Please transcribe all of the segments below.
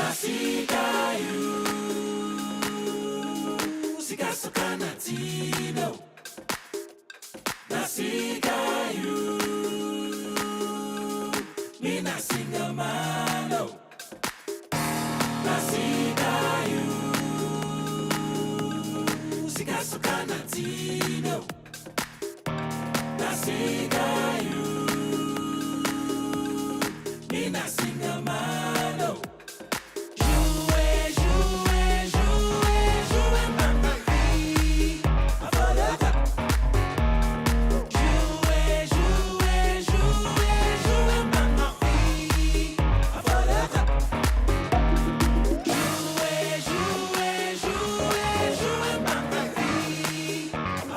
Nasigayu, Sikasokana Tino. Nasigayu, Mina Singamano. Nasigayu, Sikasokana Tino. Nasigayu, Mina Singamano.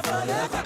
Forever.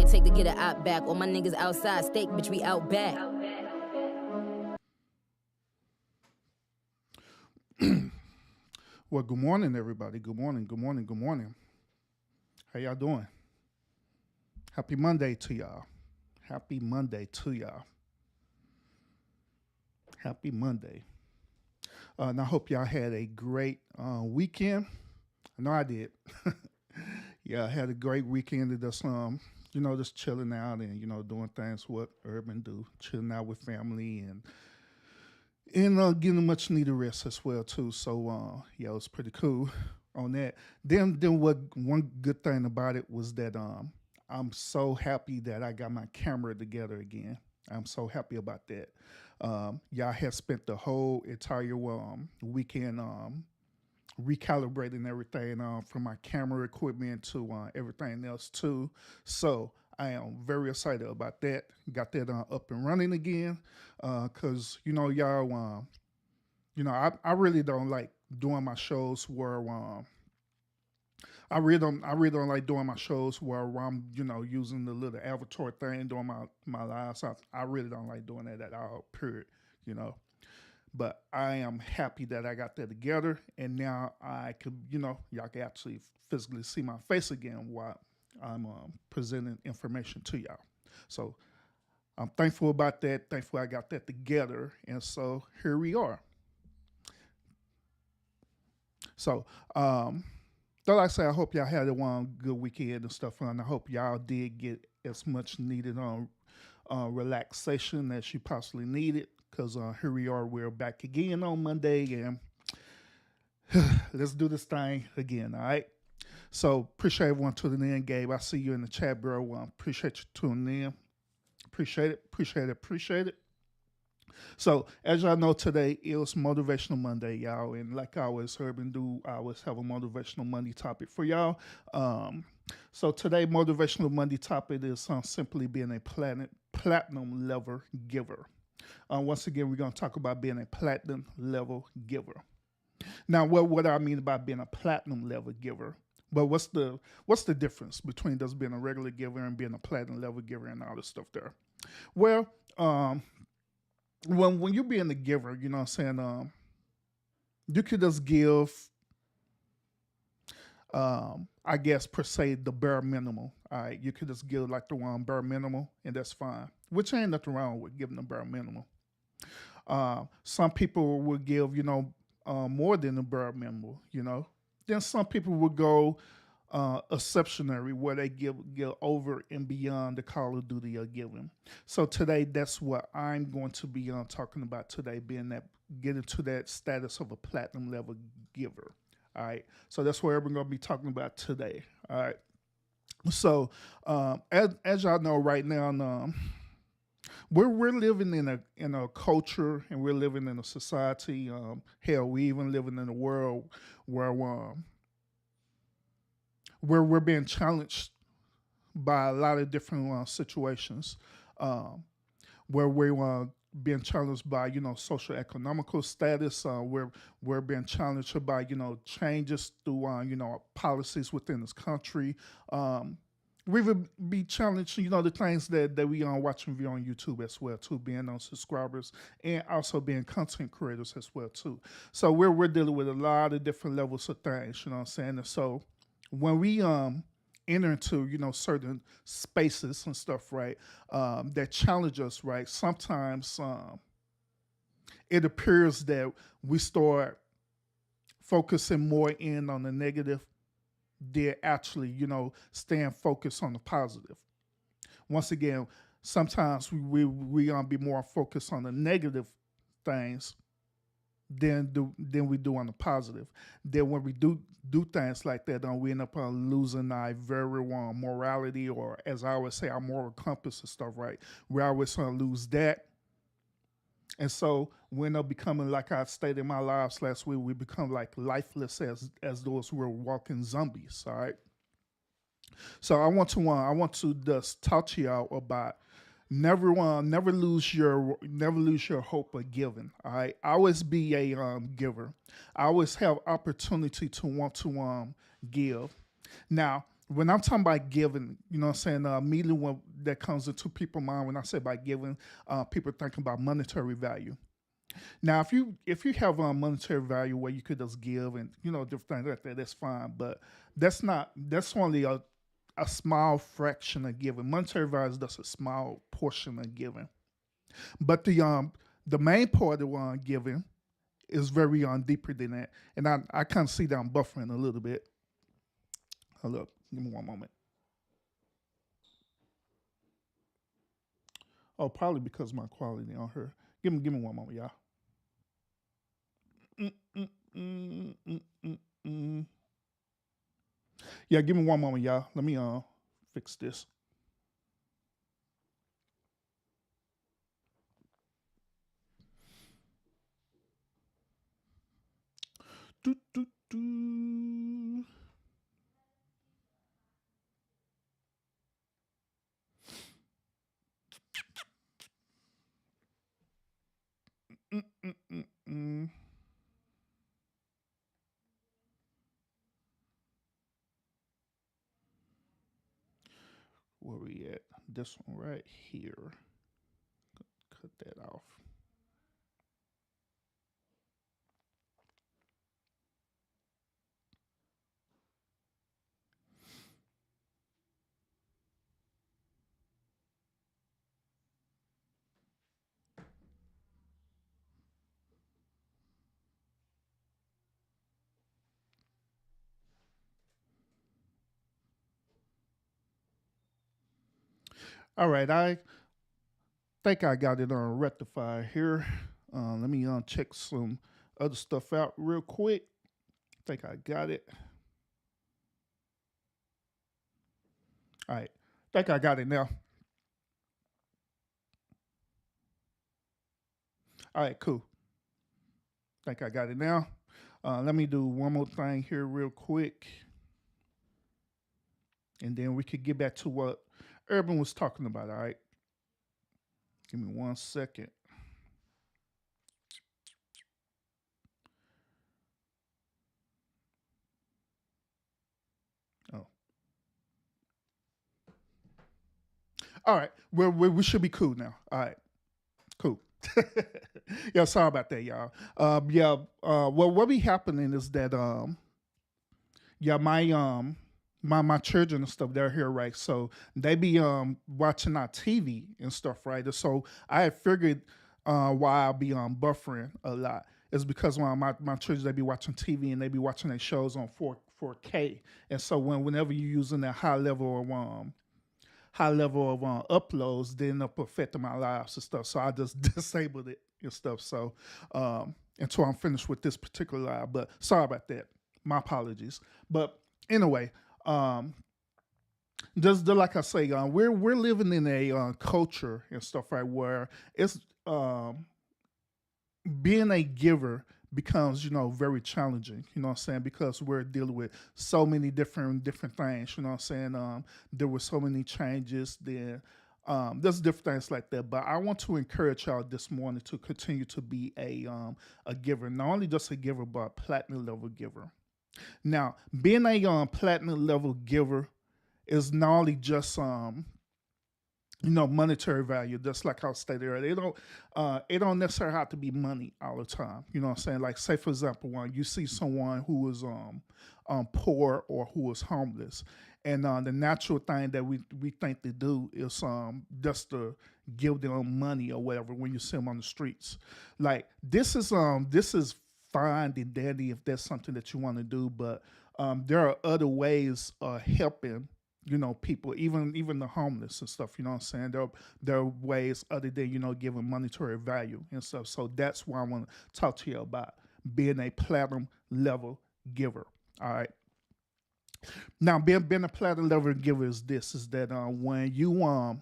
it take to get it out back? All my niggas outside, steak, bitch, we out back. Well, good morning, everybody. Good morning, good morning, good morning. How y'all doing? Happy Monday to y'all. Happy Monday to y'all. Happy Monday. And I hope y'all had a great weekend. I know I did. Yeah, I had a great weekend of just chilling out and, doing things what urban do, chilling out with family and getting much needed rest as well too. So yeah, it was pretty cool on that. Then what one good thing about it was that I'm so happy that I got my camera together again. I'm so happy about that. Yeah, I had spent the whole entire weekend recalibrating everything from my camera equipment to everything else too. So I am very excited about that. Got that up and running again. Cause y'all, I really don't like doing my shows where I really don't like doing my shows where I'm using the little avatar thing doing my lives. I really don't like doing that at all. Period. You know. But I am happy that I got that together, and now I could, y'all can actually physically see my face again while I'm presenting information to y'all. So I'm thankful about that. Thankful I got that together, and so here we are. So, like I said, I hope y'all had a one good weekend and stuff, and I hope y'all did get as much needed relaxation as you possibly needed. Because here we are, we're back again on Monday, and let's do this thing again, all right? So appreciate everyone tuning in, Gabe. I see you in the chat, bro. Appreciate you tuning in. Appreciate it, appreciate it, appreciate it. So as y'all know, today is Motivational Monday, y'all, and like I always heard and do, I always have a Motivational Monday topic for y'all. So today, Motivational Monday topic is simply being a platinum level giver. Once again, we're going to talk about being a platinum level giver. Now, what I mean by being a platinum level giver? But what's the difference between just being a regular giver and being a platinum level giver and all this stuff there? Well, when you're being a giver, you know what I'm saying, you could just give, I guess per se, the bare minimum. All right, you could just give like the one bare minimum, and that's fine. Which ain't nothing wrong with giving the bare minimum. Some people will give, more than the bare minimum. Then some people will go exceptionary, where they give over and beyond the call of duty of giving. So today, that's what I'm going to be talking about today, being that getting to that status of a platinum level giver. All right, so that's what we're going to be talking about today. All right, so as y'all know, right now, we're living in a culture, and we're living in a society. Hell, we even living in a world where we're being challenged by a lot of different situations. Where we're being challenged by social economical status. We're being challenged by changes through policies within this country. We would be challenged, the things that we watch and view on YouTube as well too, being on subscribers and also being content creators as well too. So we're dealing with a lot of different levels of things, you know what I'm saying? And so when we enter into certain spaces and stuff, right, that challenge us, right, sometimes it appears that we start focusing more in on the negative. They're actually, staying focused on the positive. Once again, sometimes we gonna be more focused on the negative things than we do on the positive. Then when we do things like that, we end up losing our very morality, or as I always say, our moral compass and stuff. Right? We always gonna lose that. And so we end up becoming, like I stated in my lives last week, we become like lifeless as those who are walking zombies. All right. So I want to just talk to y'all about never lose your hope of giving. All right. Always be a giver. I always have opportunity to want to give. Now, when I'm talking about giving, you know what I'm saying, immediately when that comes into people's mind when I say by giving, people thinking about monetary value. Now, if you have a monetary value where you could just give and different things like that, that's fine. But that's only a small fraction of giving. Monetary value is just a small portion of giving. But the main part of giving is very deeper than that. And I kind of see that I'm buffering a little bit. Hold up, give me one moment. Oh, probably because of my quality on her. Give me one moment, y'all. Mm, mm, mm, mm, mm, mm. Yeah, give me one moment, y'all. Let me fix this. Do, do, do. Mm, mm, mm, mm. Where we at? This one right here. Cut that off. All right, I think I got it on rectify here. Let me check some other stuff out real quick. Think I got it. All right, think I got it now. All right, cool. Think I got it now. Let me do one more thing here real quick, and then we could get back to what Urban was talking about. All right, give me 1 second. Oh, all right. We should be cool now. All right, cool. Yeah, sorry about that, y'all. Yeah. Well, what be happening is that yeah, my children and stuff, they're here, right? So they be watching our TV and stuff, right? And so I had figured why I'll be buffering a lot is because when my children, they be watching TV and they be watching their shows on 4K, and so whenever you're using that high level of uploads, they end up affecting my lives and stuff. So I just disabled it and stuff. So until I'm finished with this particular live, but sorry about that. My apologies. But anyway, um, just like I say, we're living in a culture and stuff, right, where it's being a giver becomes very challenging, what I'm saying, because we're dealing with so many different things, what I'm saying. There were so many changes, then there's different things like that, but I want to encourage y'all this morning to continue to be a giver, not only just a giver but a platinum level giver. Now, being a platinum level giver is not only just monetary value. Just like I stated earlier, it don't necessarily have to be money all the time. You know what I'm saying? Like, say for example, when you see someone who is poor or who is homeless, and the natural thing that we think to do is just to give them money or whatever when you see them on the streets. Like, this is fine and dandy if that's something that you want to do, but there are other ways of helping people, even the homeless and stuff. You know what I'm saying? There are ways other than giving monetary value and stuff. So that's why I want to talk to you about being a platinum level giver. All right. Now, being a platinum level giver is that when you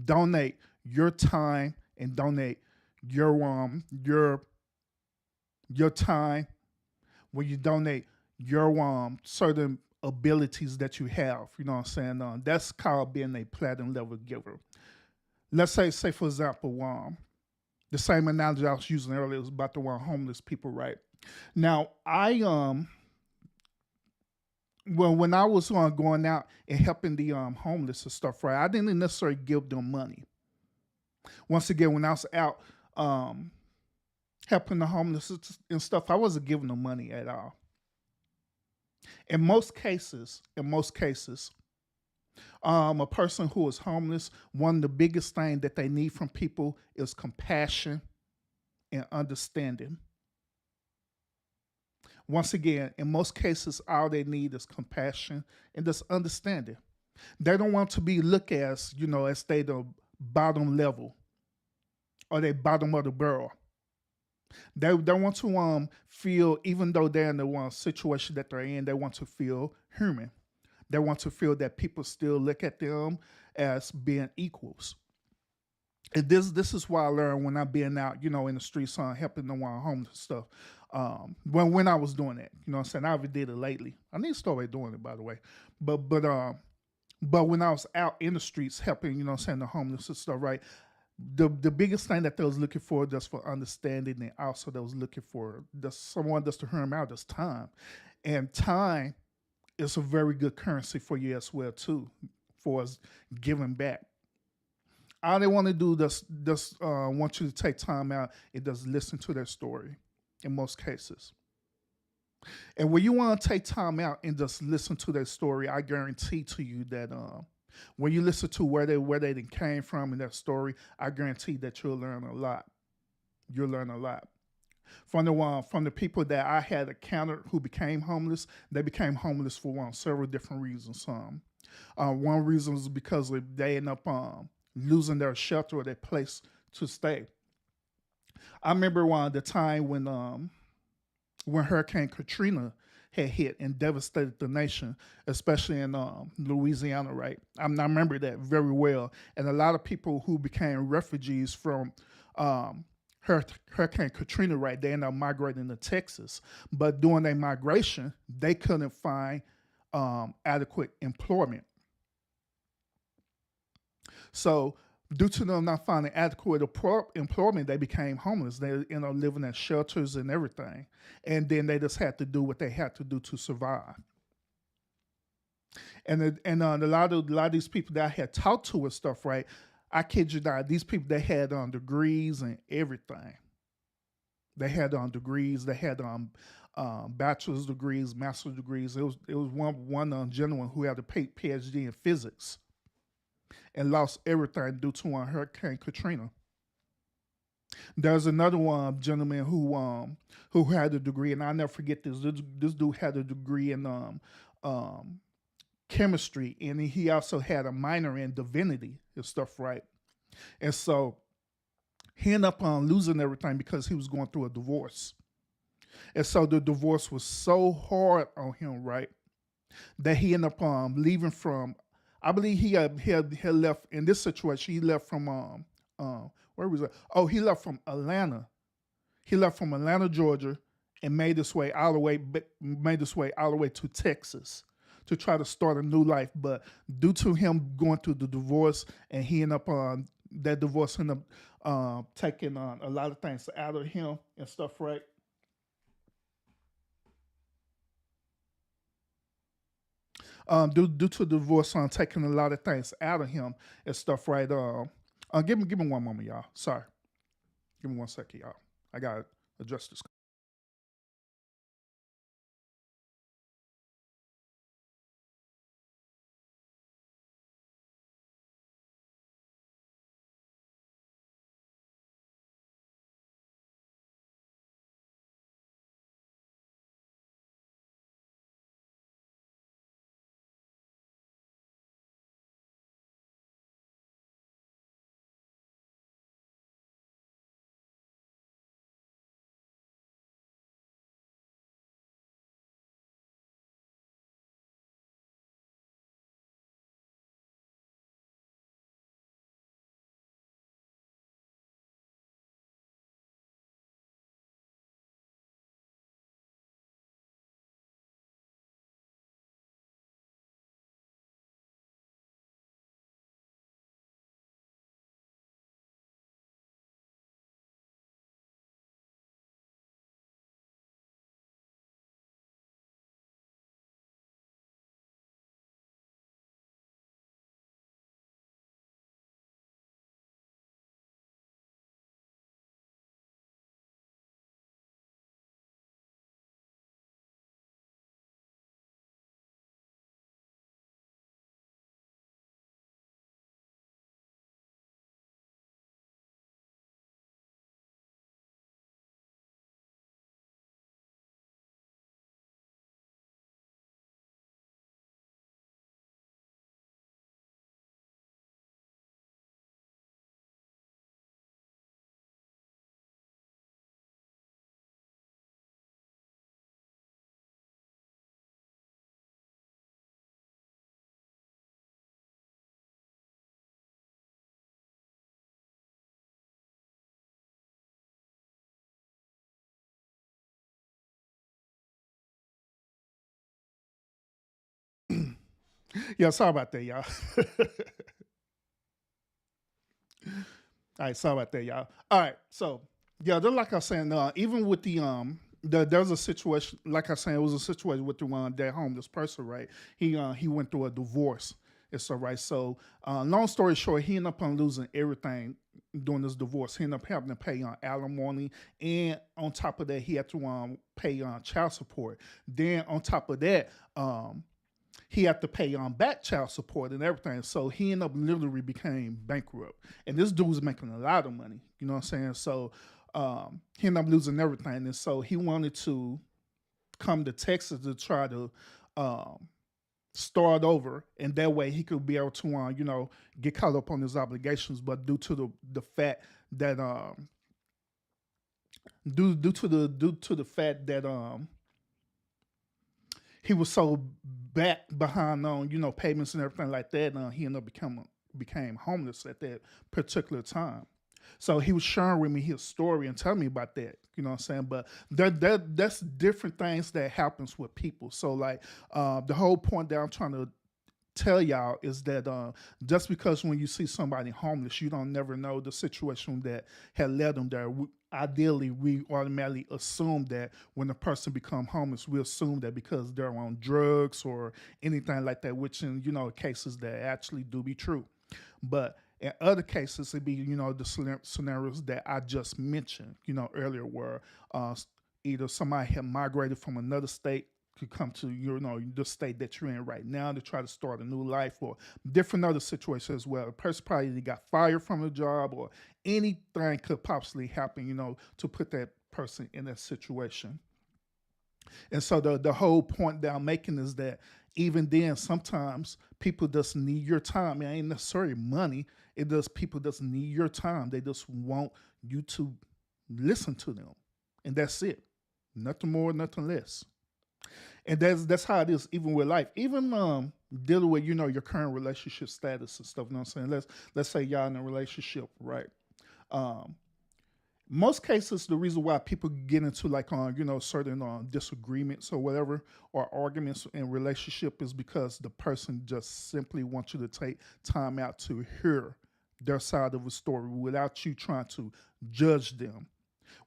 donate your time and donate your your time, when you donate your certain abilities that you have, you know what I'm saying? That's called being a platinum level giver. Let's say for example, the same analogy I was using earlier was about the one homeless people, right? Now, Well, when I was going out and helping the homeless and stuff, right, I didn't necessarily give them money. Once again, when I was out um, helping the homeless and stuff, I wasn't giving them money at all. In most cases, a person who is homeless, one of the biggest things that they need from people is compassion and understanding. Once again, in most cases, all they need is compassion and just understanding. They don't want to be looked as, as they the bottom level or they bottom of the barrel. They want to feel, even though they're in the one situation that they're in, they want to feel human. They want to feel that people still look at them as being equals. And this is why I learned when I'm being out, in the streets, helping the one homeless and stuff. When I was doing that, what I'm saying, I haven't did it lately. I need to start doing it, by the way. But when I was out in the streets helping, what I'm saying, the homeless and stuff, right? The biggest thing that they was looking for just for understanding, and also they was looking for just someone just to hear them out, just time. And time is a very good currency for you as well too, for us giving back. All they want to do just want you to take time out and just listen to their story in most cases. And when you want to take time out and just listen to their story, I guarantee to you that when you listen to where they came from in their story, I guarantee that you'll learn a lot. You'll learn a lot. From the people that I had encountered who became homeless, they became homeless for several different reasons. One reason was because they end up losing their shelter or their place to stay. I remember the time when Hurricane Katrina had hit and devastated the nation, especially in Louisiana, right? I remember that very well. And a lot of people who became refugees from Hurricane Katrina, right, they ended up migrating to Texas. But during their migration, they couldn't find adequate employment. So due to them not finding adequate employment, they became homeless. They living in shelters and everything, and then they just had to do what they had to do to survive. And a lot of these people that I had talked to and stuff, right? I kid you not, these people they had degrees and everything. They had degrees. They had bachelor's degrees, master's degrees. It was one gentleman who had a PhD in physics and lost everything due to Hurricane Katrina. There's another one gentleman who had a degree, and I never forget this. This dude had a degree in um, chemistry, and he also had a minor in divinity and stuff, right? And so he ended up losing everything because he was going through a divorce, and so the divorce was so hard on him, right, that he ended up leaving from. I believe he had left in this situation. He left from where was it? Oh, he left from Atlanta. He left from Atlanta, Georgia, and made his way all the way to Texas to try to start a new life. But due to him going through the divorce, and he ended up that divorce ended up taking a lot of things out of him and stuff, right? Due to the divorce, taking a lot of things out of him and stuff, right? Give me one moment, y'all. Sorry, give me 1 second, y'all. I gotta address this. Yeah, sorry about that, y'all. All right, sorry about that, y'all. All right, so yeah, just like I was saying, even with there's a situation, like I said, it was a situation with the that homeless person, right? He went through a divorce. It's all right. So, long story short, he ended up on losing everything during this divorce. He ended up having to pay on alimony, and on top of that, he had to pay on child support. Then on top of that, he had to pay on back child support and everything. So he ended up literally became bankrupt. And this dude was making a lot of money. You know what I'm saying? So he ended up losing everything. And so he wanted to come to Texas to try to um, start over. And that way he could be able to, get caught up on his obligations. But due to the fact that, due to the fact that, he was so back behind on payments and everything like that. He ended up became homeless at that particular time. So he was sharing with me his story and telling me about that. You know what I'm saying? But that's different things that happens with people. So like the whole point that I'm trying to tell y'all is that just because when you see somebody homeless, you don't never know the situation that had led them there. Ideally, we automatically assume that when a person become homeless, we assume that because they're on drugs or anything like that, which in cases that actually do be true. But in other cases, it'd be the scenarios that I just mentioned, earlier, where either somebody had migrated from another state to come to the state that you're in right now to try to start a new life, or different other situations as well. A person probably got fired from a job, or anything could possibly happen, to put that person in that situation. And so the whole point that I'm making is that even then, sometimes people just need your time. It ain't necessarily money. It does people just need your time. They just want you to listen to them, and that's it. Nothing more, nothing less. And that's how it is even with life. Even dealing with your current relationship status and stuff. You know what I'm saying? Let's say y'all in a relationship, right? Um, Most cases, the reason why people get into like on certain disagreements or whatever, or arguments in relationship, is because the person just simply wants you to take time out to hear their side of the story without you trying to judge them,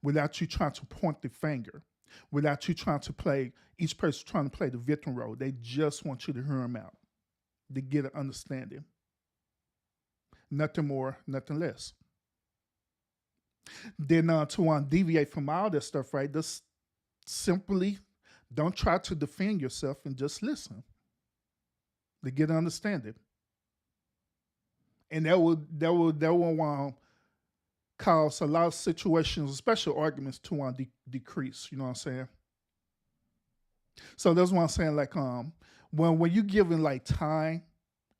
without you trying to point the finger, without you trying to play each person trying to play the victim role. They just want you to hear them out, to get an understanding. Nothing more, nothing less. Then to deviate from all that stuff, right? Just simply don't try to defend yourself and just listen to get an understanding. And that will cause a lot of situations, especially arguments, to decrease. You know what I'm saying? So that's what I'm saying. Like when you given like time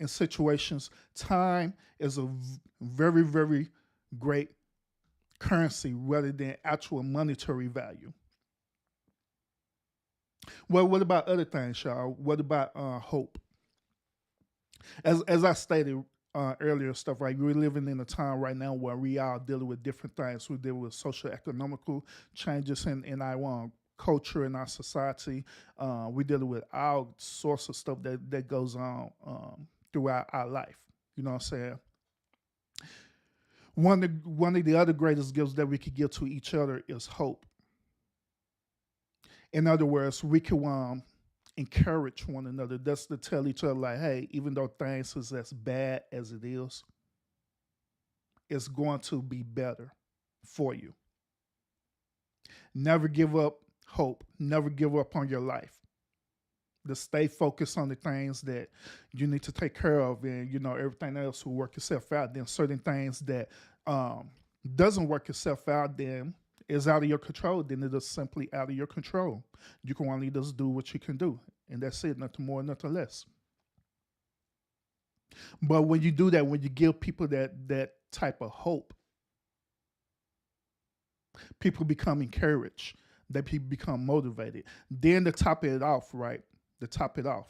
in situations, time is a very very great currency rather than actual monetary value. Well, what about other things, y'all? What about hope? As I stated earlier, stuff, right? We're living in a time right now where we are dealing with different things. We deal with social economical changes in our culture in our society. We dealing with all sorts of stuff that goes on throughout our life. You know what I'm saying? One of the other greatest gifts that we could give to each other is hope. In other words, we can encourage one another. That's to tell each other, like, hey, even though things is as bad as it is, it's going to be better for you. Never give up hope. Never give up on your life. To stay focused on the things that you need to take care of, and everything else will work itself out. Then certain things that doesn't work itself out, then is out of your control. Then it is simply out of your control. You can only just do what you can do, and that's it. Nothing more, nothing less. But when you do that, when you give people that type of hope, people become encouraged. That people become motivated. Then to top it off, right? To top it off,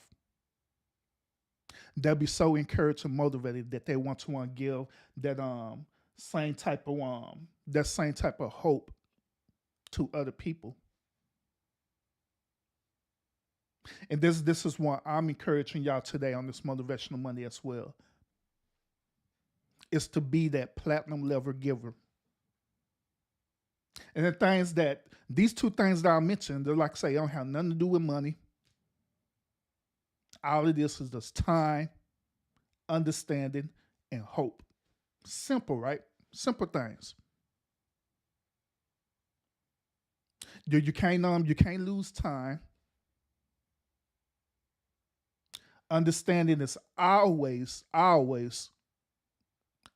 they'll be so encouraged and motivated that they want to give that same type of hope to other people. And this is what I'm encouraging y'all today on this Motivational Monday as well, is to be that platinum level giver. And the things that, these two things that I mentioned, they're like I say, don't have nothing to do with money. All of this is just time, understanding, and hope. Simple, right? Simple things. You can't lose time. Understanding is always, always,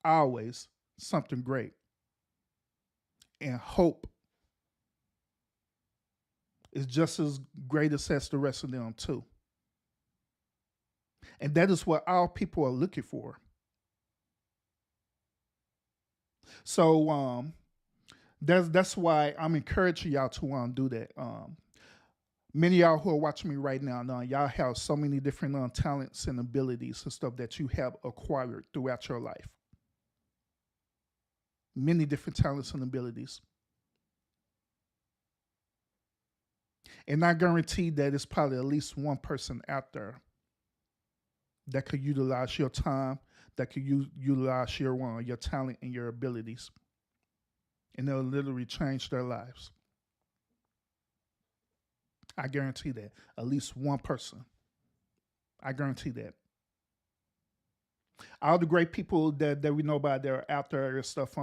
always something great. And hope is just as great as the rest of them too. And that is what all people are looking for. So that's why I'm encouraging y'all to do that. Many of y'all who are watching me right now, y'all have so many different talents and abilities and stuff that you have acquired throughout your life. Many different talents and abilities. And I guarantee that it's probably at least one person out there that could utilize your time, that could utilize your talent and your abilities. And they'll literally change their lives. I guarantee that. At least one person. I guarantee that. All the great people that we know about that are out there and stuff,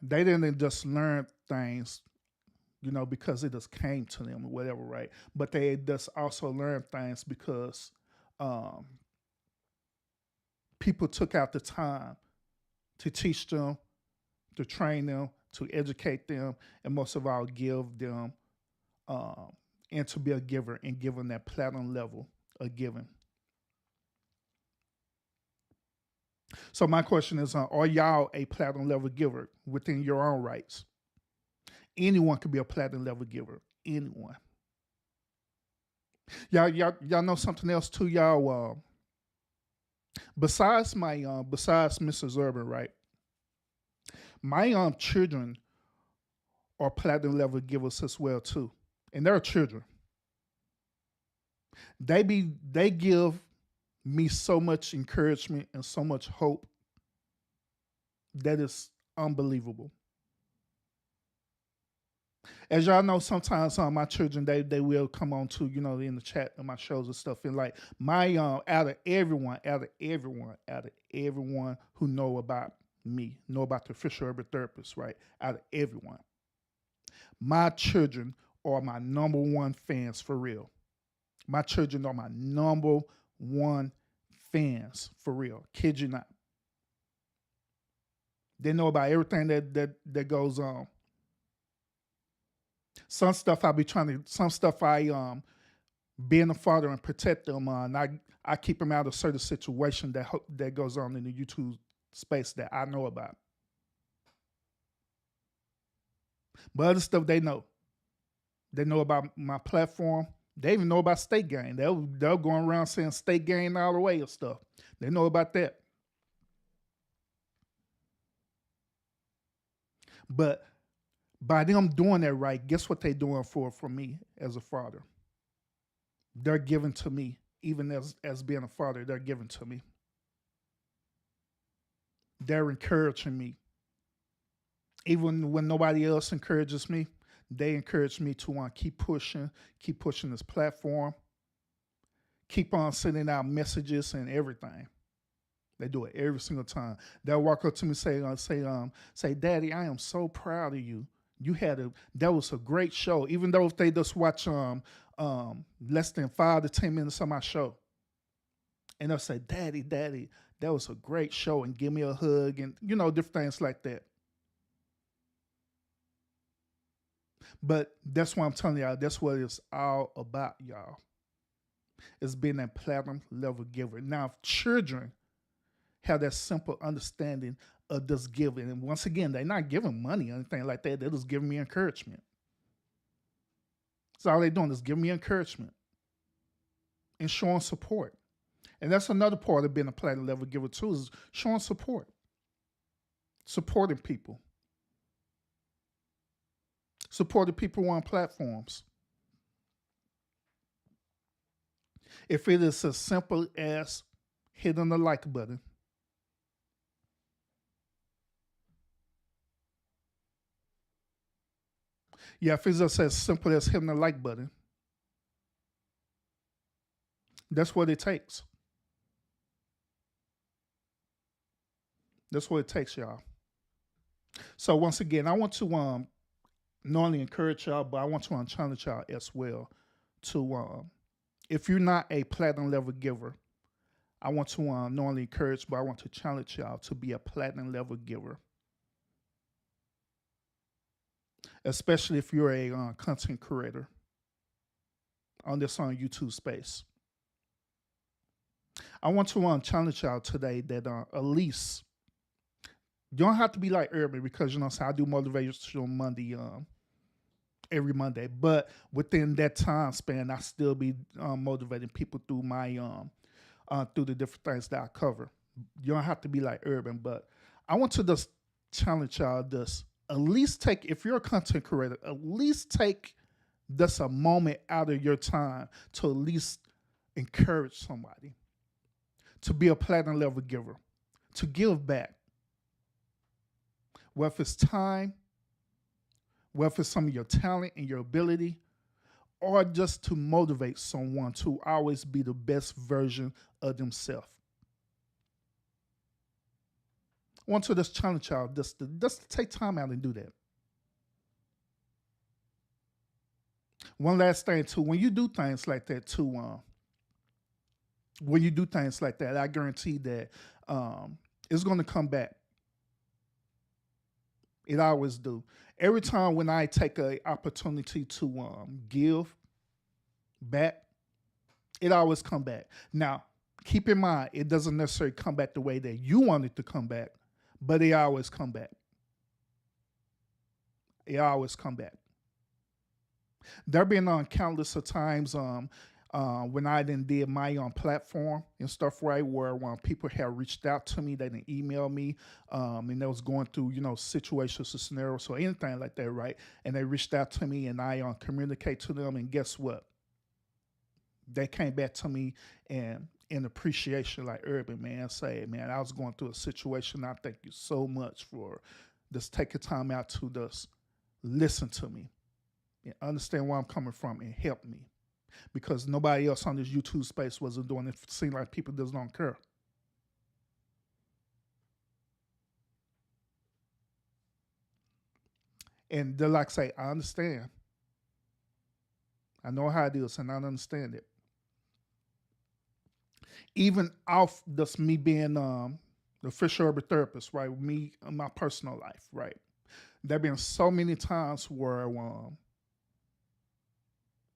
they didn't just learn things, because it just came to them or whatever, right? But they just also learned things because people took out the time to teach them, to train them, to educate them, and most of all, give them, and to be a giver and give them that platinum level of giving. So my question is, are y'all a platinum level giver within your own rights? Anyone can be a platinum level giver. Anyone. Y'all know something else too, y'all. Besides Mrs. Urban, right? My children are platinum level givers as well too, and they're children. They give me so much encouragement and so much hope that is unbelievable. As y'all know, sometimes my children they will come on to in the chat of my shows and stuff, and like my out of everyone who know about me, know about the official urban therapist, right? Out of everyone, my children are my number one fans for real. My children are my number one fans for real. Kid you not. They know about everything that goes on. Some stuff I being a father and protect them, and I keep them out of certain situation that goes on in the YouTube space that I know about. But other stuff they know about my platform. They even know about state gang. They'll go around saying state gang all the way and stuff. They know about that. But by them doing that right, guess what they're doing for me as a father? They're giving to me, even as being a father, they're giving to me. They're encouraging me. Even when nobody else encourages me, they encourage me to keep pushing this platform, keep on sending out messages and everything. They do it every single time. They'll walk up to me and say, Daddy, I am so proud of you. That was a great show. Even though if they just watch less than 5 to 10 minutes of my show, and they'll say, Daddy, that was a great show, and give me a hug, and different things like that. But that's what I'm telling y'all. That's what it's all about, y'all. It's being that platinum level giver. Now, if children have that simple understanding of just giving, and once again, they're not giving money or anything like that. They're just giving me encouragement. So all they're doing is giving me encouragement and showing support. And that's another part of being a platinum level giver too, is showing support, supporting people. Supporting people on platforms. If it is as simple as hitting the like button, yeah, if it's just as simple as hitting the like button, that's what it takes. That's what it takes, y'all. So once again, I want to not only encourage y'all, but I want to challenge y'all as well to if you're not a platinum level giver, I want to not only encourage, but I want to challenge y'all to be a platinum level giver, especially if you're a content creator on this on YouTube space. I want to challenge y'all today that at least you don't have to be like Urban because so I do motivational Monday every Monday, but within that time span, I still be motivating people through my through the different things that I cover. You don't have to be like Urban, but I want to just challenge y'all this. At least take, if you're a content creator, at least take just a moment out of your time to at least encourage somebody, to be a platinum level giver, to give back. Whether it's time, whether it's some of your talent and your ability, or just to motivate someone to always be the best version of themselves. I want to just challenge y'all just to take time out and do that. One last thing too, when you do things like that too, when you do things like that, I guarantee that it's going to come back. It always do. Every time when I take an opportunity to give back, it always come back. Now, keep in mind, it doesn't necessarily come back the way that you want it to come back, but it always come back. It always come back. There been countless of times when I then did my platform and stuff, right, where when people have reached out to me, they didn't email me, and they was going through, situations or scenarios or anything like that, right? And they reached out to me and I communicate to them, and guess what? They came back to me and in appreciation, like Urban, man, say, man, I was going through a situation. I thank you so much for just taking time out to just listen to me and understand where I'm coming from and help me. Because nobody else on this YouTube space wasn't doing it. It seems like people just don't care. And they're like, say, I understand. I know how it is, and I understand it. Even off just me being the fish urban therapist, right? Me in my personal life, right? There have been so many times where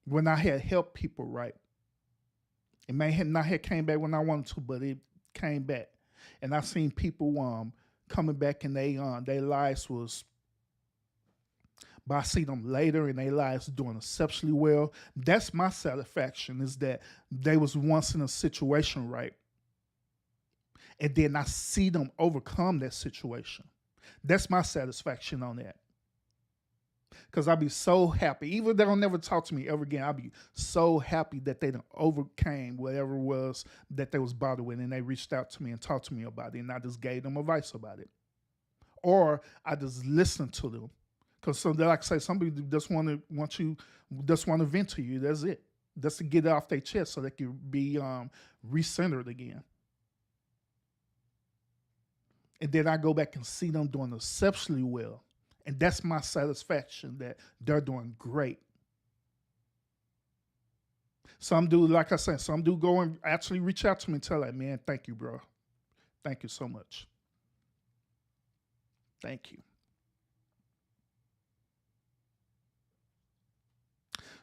when I had helped people, right? It may have not have came back when I wanted to, but it came back. And I've seen people coming back and their lives was, but I see them later and their lives doing exceptionally well. That's my satisfaction, is that they was once in a situation, right? And then I see them overcome that situation. That's my satisfaction on that. Because I'll be so happy. Even if they don't never talk to me ever again, I'll be so happy that they overcame whatever it was that they was bothered with, and they reached out to me and talked to me about it, and I just gave them advice about it. Or I just listened to them. Because so like I say, somebody just want to vent to you. That's it. That's to get it off their chest so they can be recentered again. And then I go back and see them doing exceptionally well. And that's my satisfaction, that they're doing great. Some do, like I said, some do go and actually reach out to me and tell like, man, thank you, bro. Thank you so much. Thank you.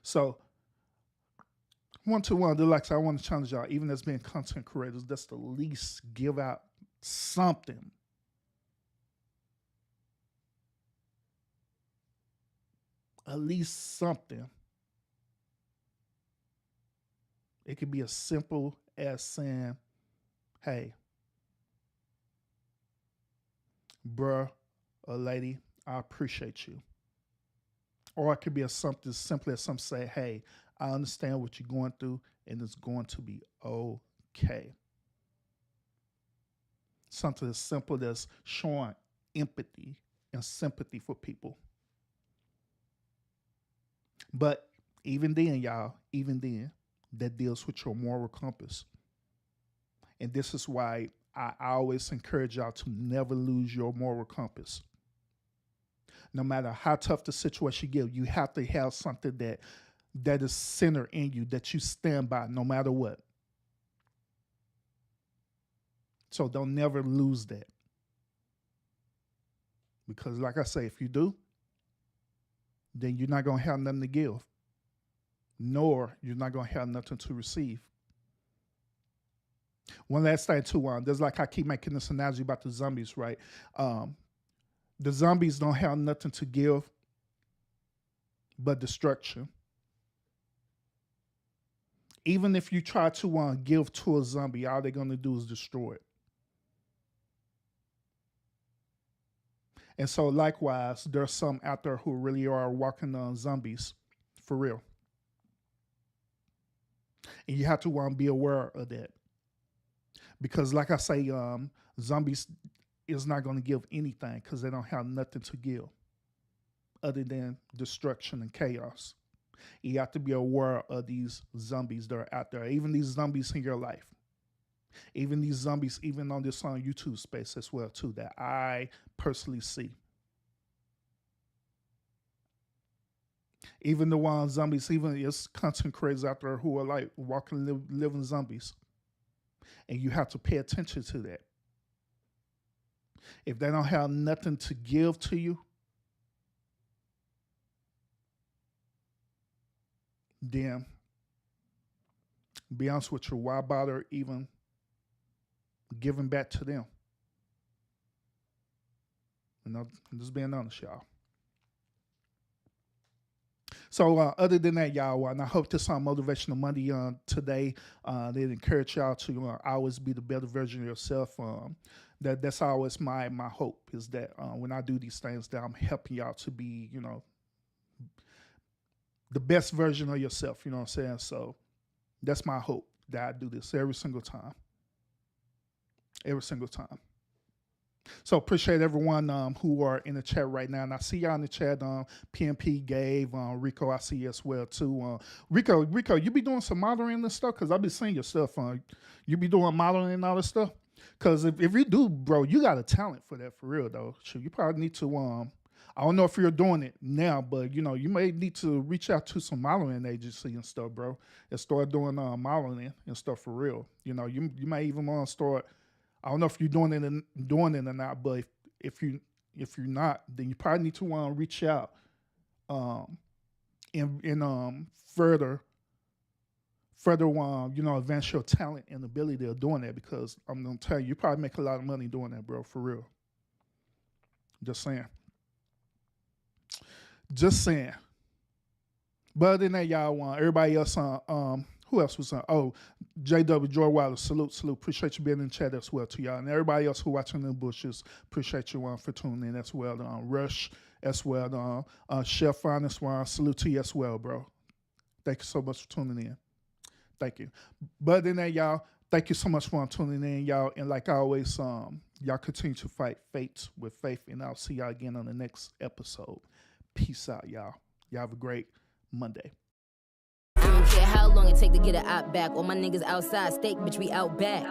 So one to one, like I want to challenge y'all, even as being content creators, that's the least give out something. At least something. It could be as simple as saying, hey, bruh or lady, I appreciate you. Or it could be as something simple as some say, hey, I understand what you're going through, and it's going to be okay. Something as simple as showing empathy and sympathy for people. But even then, y'all, even then, that deals with your moral compass. And this is why I always encourage y'all to never lose your moral compass. No matter how tough the situation gets, you have to have something that is centered in you, that you stand by no matter what. So don't never lose that. Because like I say, if you do, then you're not going to have nothing to give, nor you're not going to have nothing to receive. One last thing too, there's like I keep making this analogy about the zombies, right? The zombies don't have nothing to give but destruction. Even if you try to give to a zombie, all they're going to do is destroy it. And so likewise, there's some out there who really are walking on zombies, for real. And you have to be aware of that. Because like I say, zombies is not going to give anything because they don't have nothing to give other than destruction and chaos. You have to be aware of these zombies that are out there, even these zombies in your life. Even these zombies, even on this YouTube space as well, too, that I personally see. Even the one zombies, even it's content creators out there who are like walking, living zombies. And you have to pay attention to that. If they don't have nothing to give to you, then be honest with you, why bother even giving back to them? And I'm just being honest, y'all. So other than that, y'all, and I hope this Motivational Monday today, that encourage y'all to always be the better version of yourself. That's always my hope, is that when I do these things, that I'm helping y'all to be, the best version of yourself. You know what I'm saying? So that's my hope, that I do this every single time. Every single time. So appreciate everyone who are in the chat right now. And I see y'all in the chat, PMP, Gabe, Rico, I see you as well too. Rico, you be doing some modeling and stuff? Because I be seeing your stuff. You be doing modeling and all this stuff? Because if you do, bro, you got a talent for that, for real though. Sure, you probably need to, I don't know if you're doing it now, but you may need to reach out to some modeling agency and stuff, bro, and start doing modeling and stuff for real. You may even want to start. I don't know if you're doing it or not, but if you're not, then you probably need to reach out and further advance your talent and ability of doing that, because I'm gonna tell you, you probably make a lot of money doing that, bro, for real. Just saying. But other than that, y'all, everybody else who else was on? Oh, JW Joy Wilder, salute. Appreciate you being in the chat as well to y'all. And everybody else who watching the bushes, appreciate you for tuning in as well. Rush as well. Chef Fine as well. Salute to you as well, bro. Thank you so much for tuning in. Thank you. But other than that, y'all, thank you so much for tuning in, y'all. And like always, y'all continue to fight fates with faith. And I'll see y'all again on the next episode. Peace out, y'all. Y'all have a great Monday. I don't care how long it take to get an op back. All my niggas outside, steak, bitch, we out back.